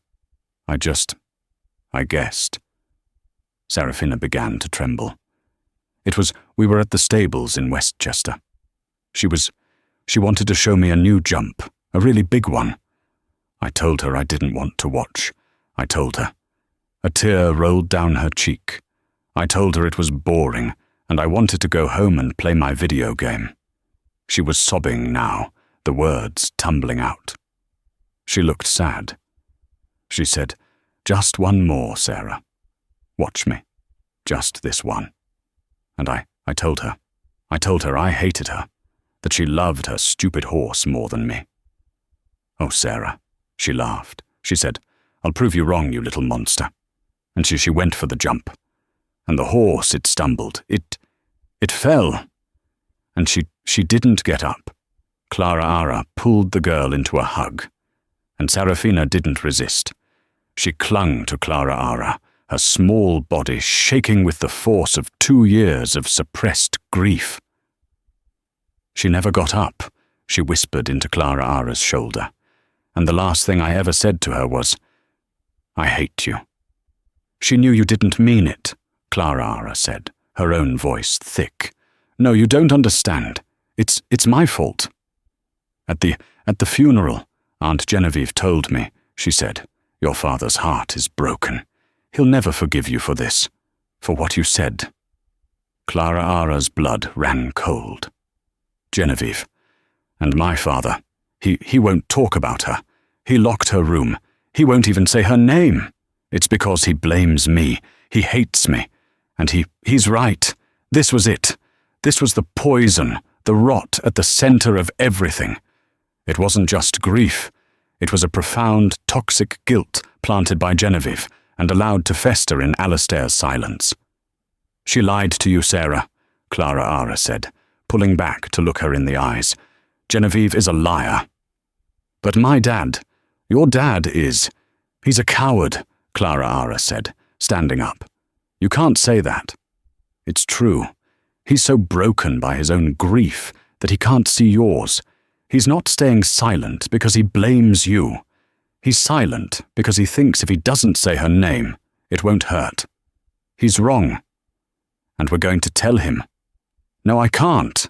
I guessed. Serafina began to tremble. We were at the stables in Westchester. She wanted to show me a new jump, a really big one. I told her I didn't want to watch. I told her. A tear rolled down her cheek. I told her it was boring, and I wanted to go home and play my video game. She was sobbing now, the words tumbling out. She looked sad. She said, "Just one more, Sarah. Watch me. Just this one." And I told her. I told her I hated her, that she loved her stupid horse more than me. "Oh, Sarah," she laughed. She said, "I'll prove you wrong, you little monster." And she went for the jump. And the horse, it stumbled. It fell. And she didn't get up. Clara Ara pulled the girl into a hug. And Serafina didn't resist. She clung to Clara Ara, her small body shaking with the force of 2 years of suppressed grief. She never got up, she whispered into Clara Ara's shoulder. And the last thing I ever said to her was, "I hate you." She knew you didn't mean it, Clara Ara said, her own voice thick. "No, you don't understand. It's my fault." At the funeral, Aunt Genevieve told me, she said, "Your father's heart is broken. He'll never forgive you for this, for what you said." Clara Ara's blood ran cold. Genevieve. And my father, he won't talk about her. He locked her room. He won't even say her name. It's because he blames me. He hates me. And he's right. This was it. This was the poison, the rot at the center of everything. It wasn't just grief. It was a profound, toxic guilt planted by Genevieve and allowed to fester in Alistair's silence. "She lied to you, Sarah," Clara Ara said, pulling back to look her in the eyes. "Genevieve is a liar." "But my dad, your dad is. He's a coward," Clara Ara said, standing up. "You can't say that." "It's true. He's so broken by his own grief that he can't see yours. He's not staying silent because he blames you. He's silent because he thinks if he doesn't say her name, it won't hurt. He's wrong. And we're going to tell him." "No, I can't."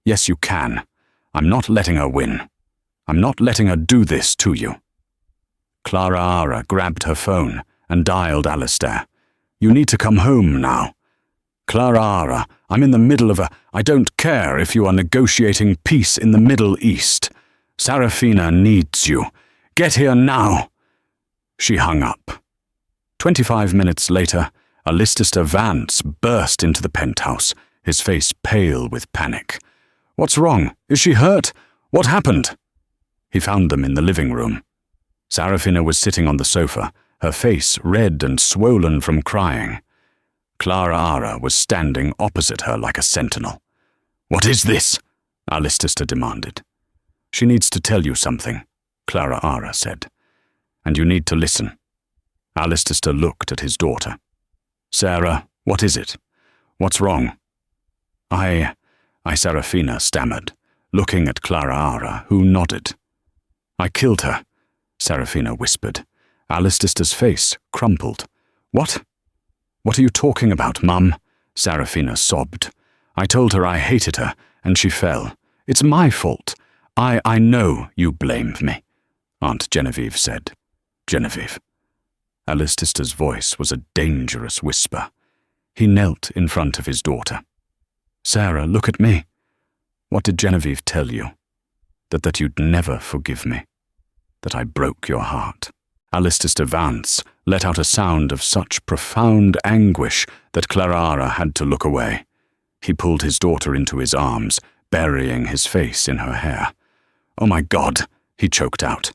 "Yes, you can. I'm not letting her win. I'm not letting her do this to you." Clara Ara grabbed her phone and dialed Alistair. "You need to come home now." "Clara Ara, I'm in the middle of I don't care if you are negotiating peace in the Middle East. Serafina needs you. Get here now." She hung up. 25 minutes later, Alistair Vance burst into the penthouse, his face pale with panic. "What's wrong? Is she hurt? What happened?" He found them in the living room. Serafina was sitting on the sofa, her face red and swollen from crying. Clara Ara was standing opposite her like a sentinel. "What is this?" Alistair demanded. "She needs to tell you something," Clara Ara said. "And you need to listen." Alistair looked at his daughter. "Sarah, what is it? What's wrong?" I Serafina stammered, looking at Clara Ara, who nodded. "I killed her," Serafina whispered. Alistair's face crumpled. "What? What are you talking about, Mum?" Serafina sobbed. "I told her I hated her, and she fell. It's my fault. I know you blamed me," Aunt Genevieve said. "Genevieve." Alistair's voice was a dangerous whisper. He knelt in front of his daughter. "Sarah, look at me. What did Genevieve tell you? That you'd never forgive me?" that I broke your heart." Alistair Vance let out a sound of such profound anguish that Clara had to look away. He pulled his daughter into his arms, burying his face in her hair. "Oh my God," he choked out.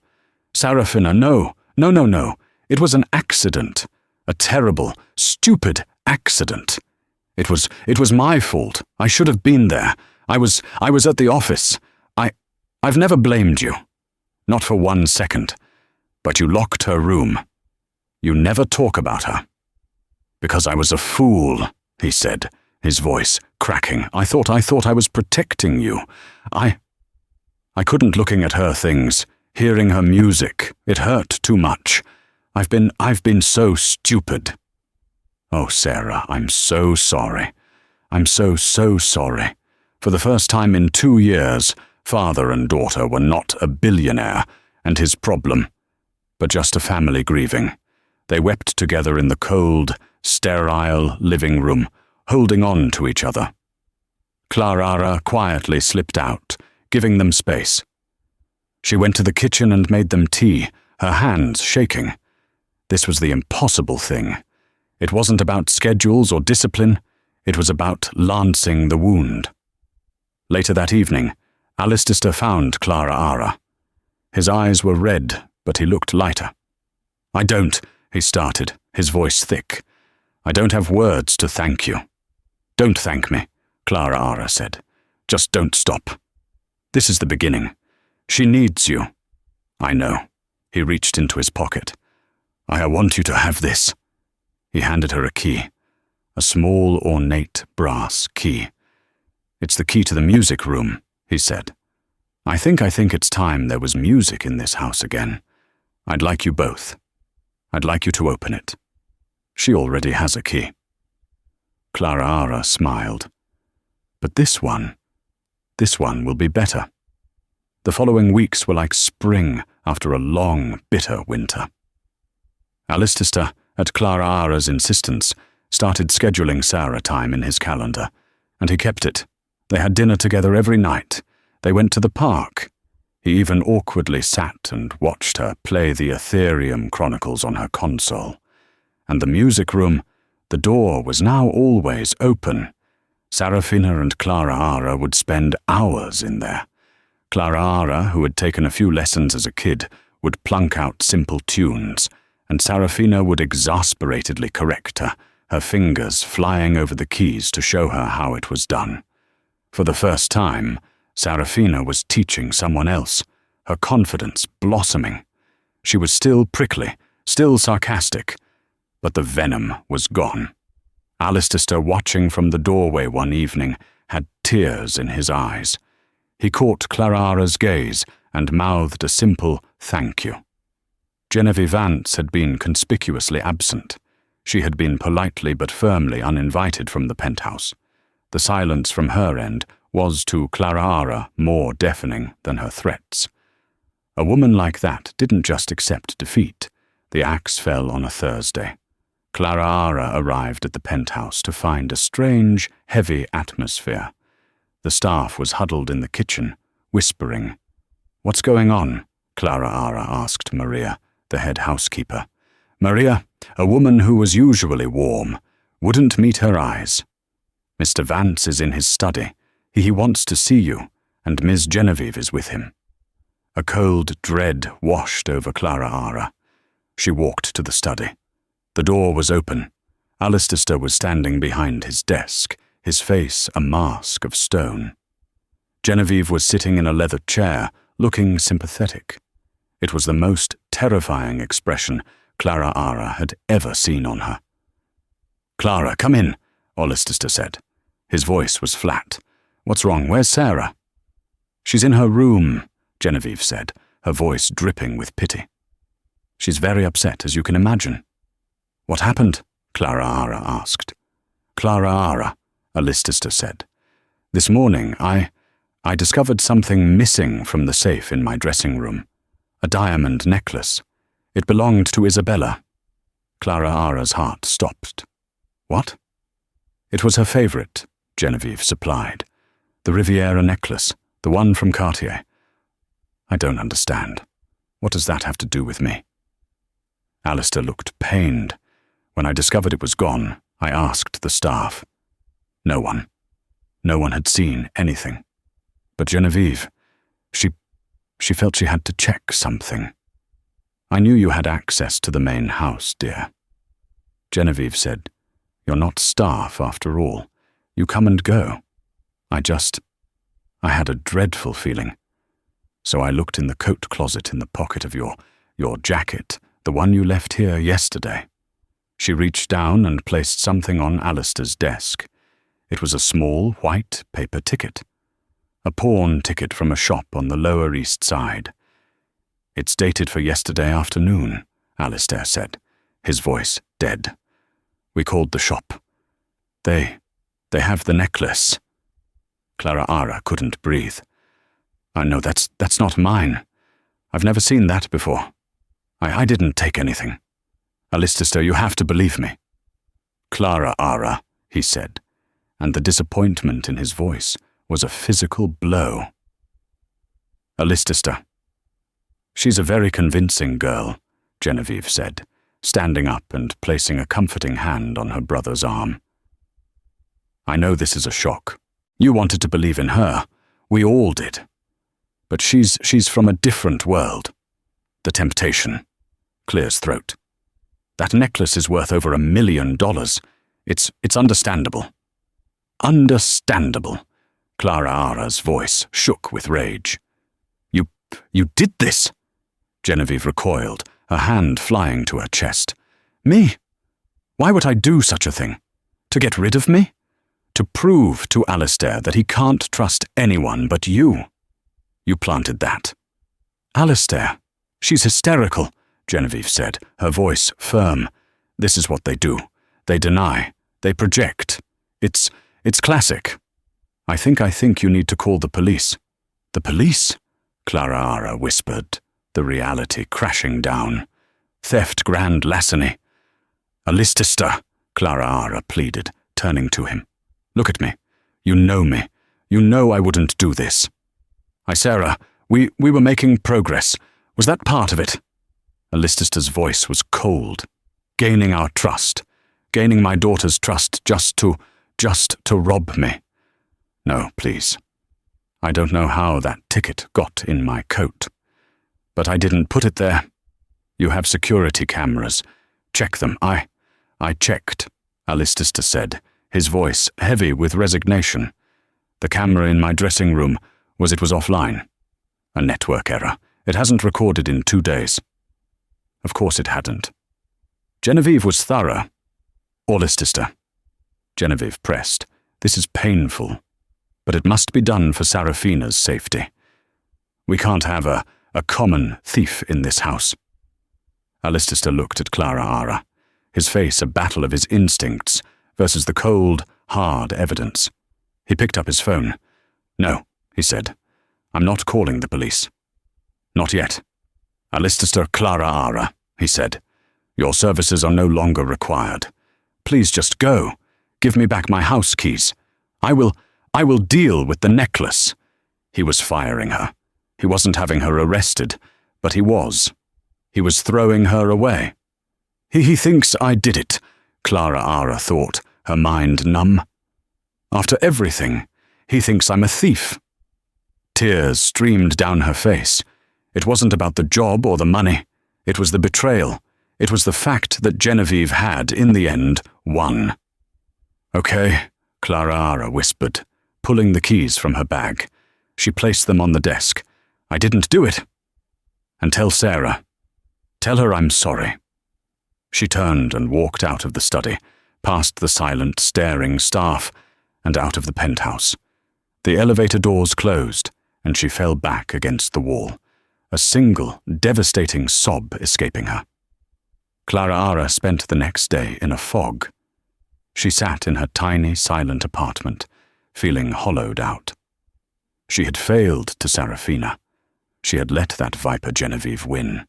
"Sarafina, no. No. It was an accident. A terrible, stupid accident. It was my fault. I should have been there. I was at the office. I've never blamed you. Not for 1 second. But you locked her room. You never talk about her." "Because I was a fool," he said, his voice cracking. I thought I was protecting you. I couldn't looking at her things, hearing her music. It hurt too much. I've been so stupid." "Oh, Sarah, I'm so sorry. I'm so sorry. For the first time in 2 years, father and daughter were not a billionaire and his problem, but just a family grieving. They wept together in the cold, sterile living room, holding on to each other." Clara quietly slipped out, giving them space. She went to the kitchen and made them tea, her hands shaking. This was the impossible thing. It wasn't about schedules or discipline. It was about lancing the wound. Later that evening, Alistair found Clara. His eyes were red, but he looked lighter. "I don't," he started, his voice thick. "I don't have words to thank you." "Don't thank me," Clara said. "Just don't stop. This is the beginning. She needs you." "I know." He reached into his pocket. "I want you to have this." He handed her a key, a small, ornate brass key. "It's the key to the music room," he said. I think it's time there was music in this house again. I'd like you both. I'd like you to open it. She already has a key." Clara smiled. "But this one will be better." The following weeks were like spring after a long, bitter winter. Alistair, at Clara's insistence, started scheduling Sarah time in his calendar, and he kept it. They had dinner together every night. They went to the park. He even awkwardly sat and watched her play the Ethereum Chronicles on her console. And the music room, the door was now always open. Sarafina and Clara would spend hours in there. Clara, who had taken a few lessons as a kid, would plunk out simple tunes, and Sarafina would exasperatedly correct her fingers flying over the keys to show her how it was done. For the first time, Sarafina was teaching someone else, her confidence blossoming. She was still prickly, still sarcastic, but the venom was gone. Alistair, watching from the doorway one evening, had tears in his eyes. He caught Clara's gaze and mouthed a simple thank you. Genevieve Vance had been conspicuously absent. She had been politely but firmly uninvited from the penthouse. The silence from her end was to Clara more deafening than her threats. A woman like that didn't just accept defeat. The axe fell on a Thursday. Clara arrived at the penthouse to find a strange, heavy atmosphere. The staff was huddled in the kitchen, whispering. "What's going on?" Clara asked Maria, the head housekeeper. Maria, a woman who was usually warm, wouldn't meet her eyes. "Mr. Vance is in his study. He wants to see you, and Miss Genevieve is with him." A cold dread washed over Clara. She walked to the study. The door was open. Alistair was standing behind his desk, his face a mask of stone. Genevieve was sitting in a leather chair, looking sympathetic. It was the most terrifying expression Clara had ever seen on her. "Clara, come in," Alistair said. His voice was flat. "What's wrong? Where's Sarah?" "She's in her room," Genevieve said, her voice dripping with pity. "She's very upset, as you can imagine." "What happened?" Clara asked. "Clara," Alistair said. "This morning I discovered something missing from the safe in my dressing room. A diamond necklace. It belonged to Isabella." Clara's heart stopped. "What?" "It was her favorite," Genevieve supplied. "The Riviera necklace, the one from Cartier." "I don't understand." What does that have to do with me? Alistair looked pained. When I discovered it was gone, I asked the staff. No one. No one had seen anything. But Genevieve, she felt she had to check something. I knew you had access to the main house, dear. Genevieve said, You're not staff after all. You come and go. I had a dreadful feeling. So I looked in the coat closet in the pocket of your jacket, the one you left here yesterday. She reached down and placed something on Alistair's desk. It was a small, white paper ticket. A pawn ticket from a shop on the Lower East Side. It's dated for yesterday afternoon, Alistair said, his voice dead. We called the shop. They have the necklace. Clara Ara couldn't breathe. No, that's not mine. I've never seen that before. I didn't take anything. Alistair, you have to believe me. Clara Ara, he said, and the disappointment in his voice was a physical blow. Alistair. She's a very convincing girl, Genevieve said, standing up and placing a comforting hand on her brother's arm. I know this is a shock. You wanted to believe in her. We all did. But she's from a different world. The temptation. Clears throat. That necklace is worth over $1 million. It's understandable. Understandable. Clara Ara's voice shook with rage. You did this? Genevieve recoiled, her hand flying to her chest. Me? Why would I do such a thing? To get rid of me? To prove to Alistair that he can't trust anyone but you. You planted that. Alistair, she's hysterical, Genevieve said, her voice firm. This is what they do. They deny. They project. It's classic. I think you need to call the police. The police? Clara Ara whispered, the reality crashing down. Theft, grand larceny. Alistair, Clara Ara pleaded, turning to him. Look at me. You know me. You know I wouldn't do this. Sarah, we were making progress. Was that part of it? Alistair's voice was cold. Gaining our trust. Gaining my daughter's trust just to rob me. No, please. I don't know how that ticket got in my coat. But I didn't put it there. You have security cameras. Check them. I checked, Alistair said, his voice heavy with resignation. The camera in my dressing room was offline. A network error. It hasn't recorded in 2 days. Of course it hadn't. Genevieve was thorough. Alistair. Genevieve pressed. This is painful. But it must be done for Sarafina's safety. We can't have a common thief in this house. Alistair looked at Clara Ara, his face a battle of his instincts versus the cold, hard evidence. He picked up his phone. No, he said. I'm not calling the police. Not yet. Alistair Clara Ara, he said. Your services are no longer required. Please just go. Give me back my house keys. I will deal with the necklace. He was firing her. He wasn't having her arrested, but he was. He was throwing her away. He thinks I did it, Clara Ara thought, her mind numb. After everything, he thinks I'm a thief. Tears streamed down her face. It wasn't about the job or the money. It was the betrayal. It was the fact that Genevieve had, in the end, won. Okay, Clara Ara whispered, pulling the keys from her bag. She placed them on the desk. I didn't do it. And tell Sarah. Tell her I'm sorry. She turned and walked out of the study, past the silent, staring staff, and out of the penthouse. The elevator doors closed, and she fell back against the wall, a single, devastating sob escaping her. Clara Ara spent the next day in a fog. She sat in her tiny, silent apartment, feeling hollowed out. She had failed to Sarafina. She had let that viper Genevieve win.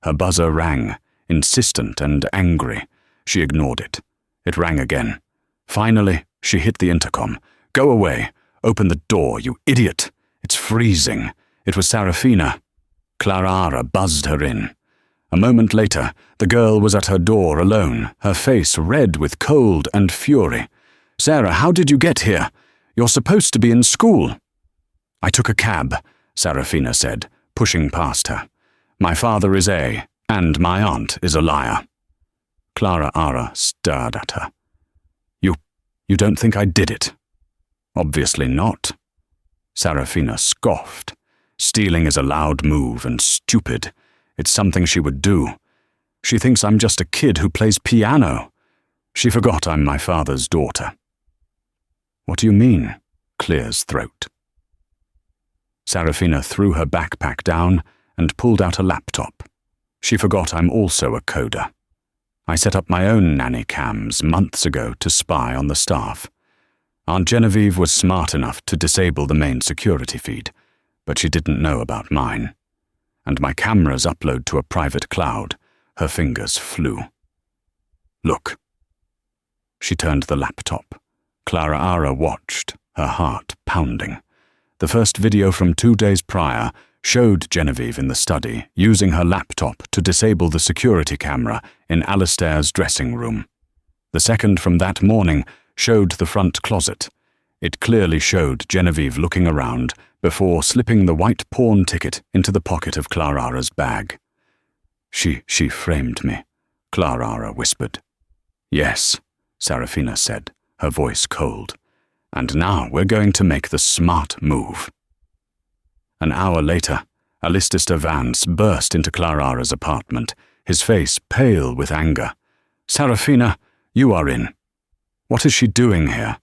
Her buzzer rang, insistent and angry. She ignored it. It rang again. Finally, she hit the intercom. Go away. Open the door, you idiot. It's freezing. It was Sarafina. Clara buzzed her in. A moment later, the girl was at her door alone, her face red with cold and fury. "Sarah, how did you get here? You're supposed to be in school." "I took a cab," Sarafina said, pushing past her. "My father is and my aunt is a liar." Clara stared at her. You don't think I did it?" "Obviously not." Sarafina scoffed. "Stealing is a loud move and stupid. It's something she would do. She thinks I'm just a kid who plays piano. She forgot I'm my father's daughter." "What do you mean?" Clear's throat. Sarafina threw her backpack down and pulled out a laptop. "She forgot I'm also a coder. I set up my own nanny cams months ago to spy on the staff. Aunt Genevieve was smart enough to disable the main security feed, but she didn't know about mine. And my cameras upload to a private cloud." Her fingers flew. "Look." She turned the laptop. Clara watched, her heart pounding. The first video from 2 days prior showed Genevieve in the study using her laptop to disable the security camera in Alistair's dressing room. The second from that morning showed the front closet. It clearly showed Genevieve looking around before slipping the white pawn ticket into the pocket of Clara's bag. She framed me," Clara whispered. "Yes," Sarafina said, her voice cold. "And now we're going to make the smart move." An hour later, Alistair Vance burst into Clara's apartment, his face pale with anger. "Sarafina, you are in. What is she doing here?"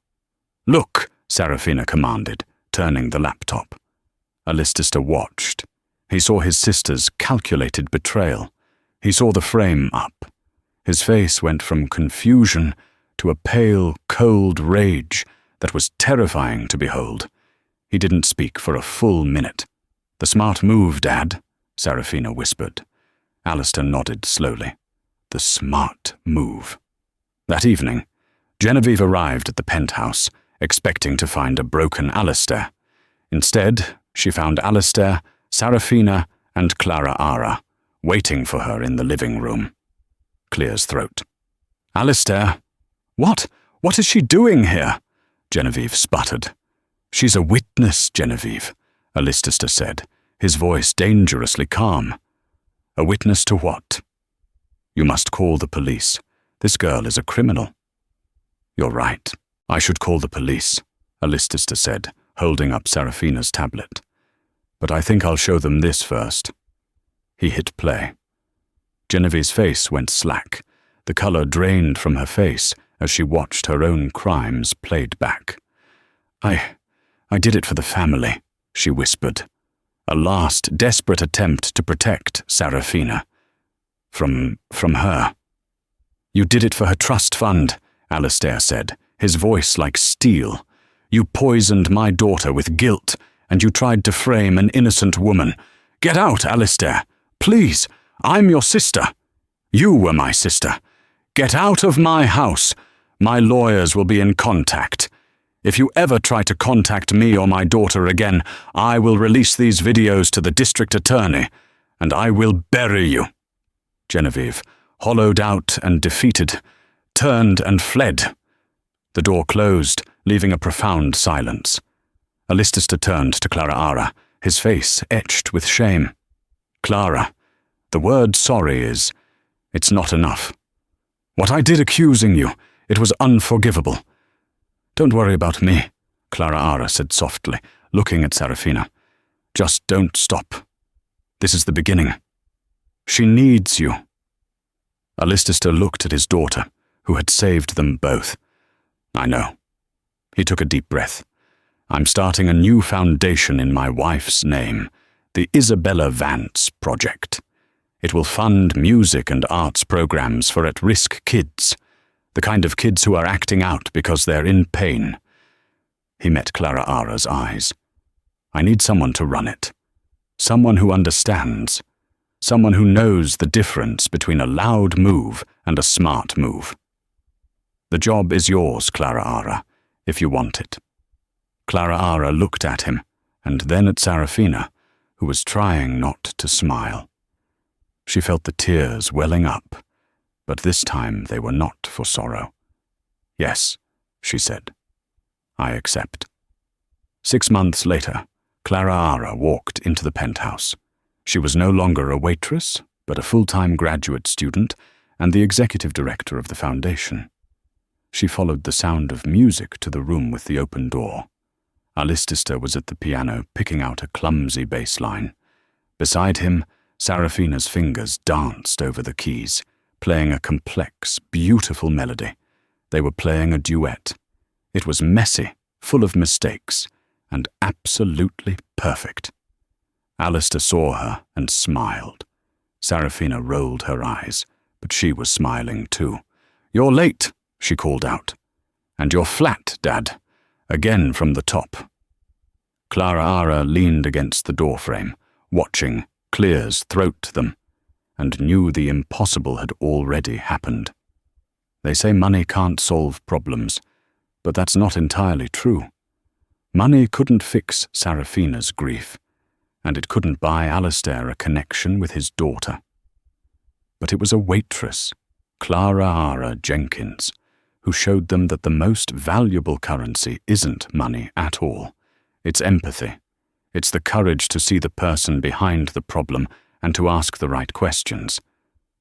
"Look," Sarafina commanded, turning the laptop. Alistair watched. He saw his sister's calculated betrayal. He saw the frame up. His face went from confusion to a pale, cold rage that was terrifying to behold. He didn't speak for a full minute. "The smart move, Dad," Sarafina whispered. Alistair nodded slowly. The smart move. That evening, Genevieve arrived at the penthouse, expecting to find a broken Alistair. Instead, she found Alistair, Sarafina, and Clara waiting for her in the living room. Clear's throat. "Alistair? What is she doing here?" Genevieve sputtered. "She's a witness, Genevieve," Alistair said, his voice dangerously calm. "A witness to what?" "You must call the police. This girl is a criminal." "You're right. I should call the police," Alistair said, holding up Sarafina's tablet. "But I think I'll show them this first." He hit play. Genevieve's face went slack. The color drained from her face as she watched her own crimes played back. I did it for the family," she whispered. A last, desperate attempt to protect Sarafina. From her. "You did it for her trust fund," Alistair said, his voice like steel. "You poisoned my daughter with guilt, and you tried to frame an innocent woman. Get out, Alistair. Please, I'm your sister. You were my sister. Get out of my house. My lawyers will be in contact. If you ever try to contact me or my daughter again, I will release these videos to the district attorney, and I will bury you." Genevieve, hollowed out and defeated, turned and fled. The door closed, leaving a profound silence. Alistair turned to Clara, his face etched with shame. "Clara, the word sorry it's not enough. What I did accusing you, it was unforgivable. Don't worry about me," Clara said softly, looking at Sarafina. "Just don't stop. This is the beginning. She needs you." Alistair looked at his daughter, who had saved them both. "I know." He took a deep breath. "I'm starting a new foundation in my wife's name, the Isabella Vance Project. It will fund music and arts programs for at-risk kids, the kind of kids who are acting out because they're in pain." He met Clara's eyes. "I need someone to run it. Someone who understands. Someone who knows the difference between a loud move and a smart move. The job is yours, Clara, if you want it." Clara looked at him, and then at Sarafina, who was trying not to smile. She felt the tears welling up, but this time they were not for sorrow. "Yes," she said. "I accept." 6 months later, Clara walked into the penthouse. She was no longer a waitress, but a full-time graduate student and the executive director of the foundation. She followed the sound of music to the room with the open door. Alistista was at the piano picking out a clumsy bass line. Beside him, Sarafina's fingers danced over the keys, playing a complex, beautiful melody. They were playing a duet. It was messy, full of mistakes, and absolutely perfect. Alistair saw her and smiled. Sarafina rolled her eyes, but she was smiling too. "You're late," she called out. "And you're flat, Dad," again from the top. Clara leaned against the doorframe, watching Clear's throat to them, and knew the impossible had already happened. They say money can't solve problems, but that's not entirely true. Money couldn't fix Sarafina's grief, and it couldn't buy Alistair a connection with his daughter. But it was a waitress, Clara Jenkins, who showed them that the most valuable currency isn't money at all. It's empathy. It's the courage to see the person behind the problem and to ask the right questions.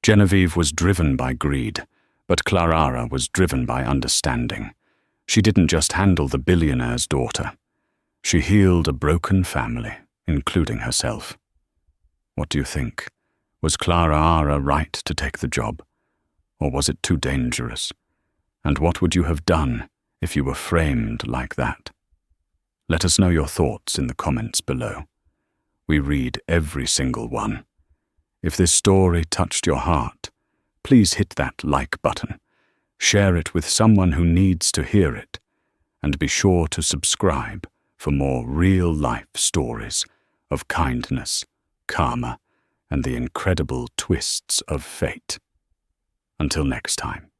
Genevieve was driven by greed, but Clara was driven by understanding. She didn't just handle the billionaire's daughter. She healed a broken family, including herself. What do you think? Was Clara right to take the job? Or was it too dangerous? And what would you have done if you were framed like that? Let us know your thoughts in the comments below. We read every single one. If this story touched your heart, please hit that like button, share it with someone who needs to hear it, and be sure to subscribe for more real-life stories of kindness, karma, and the incredible twists of fate. Until next time.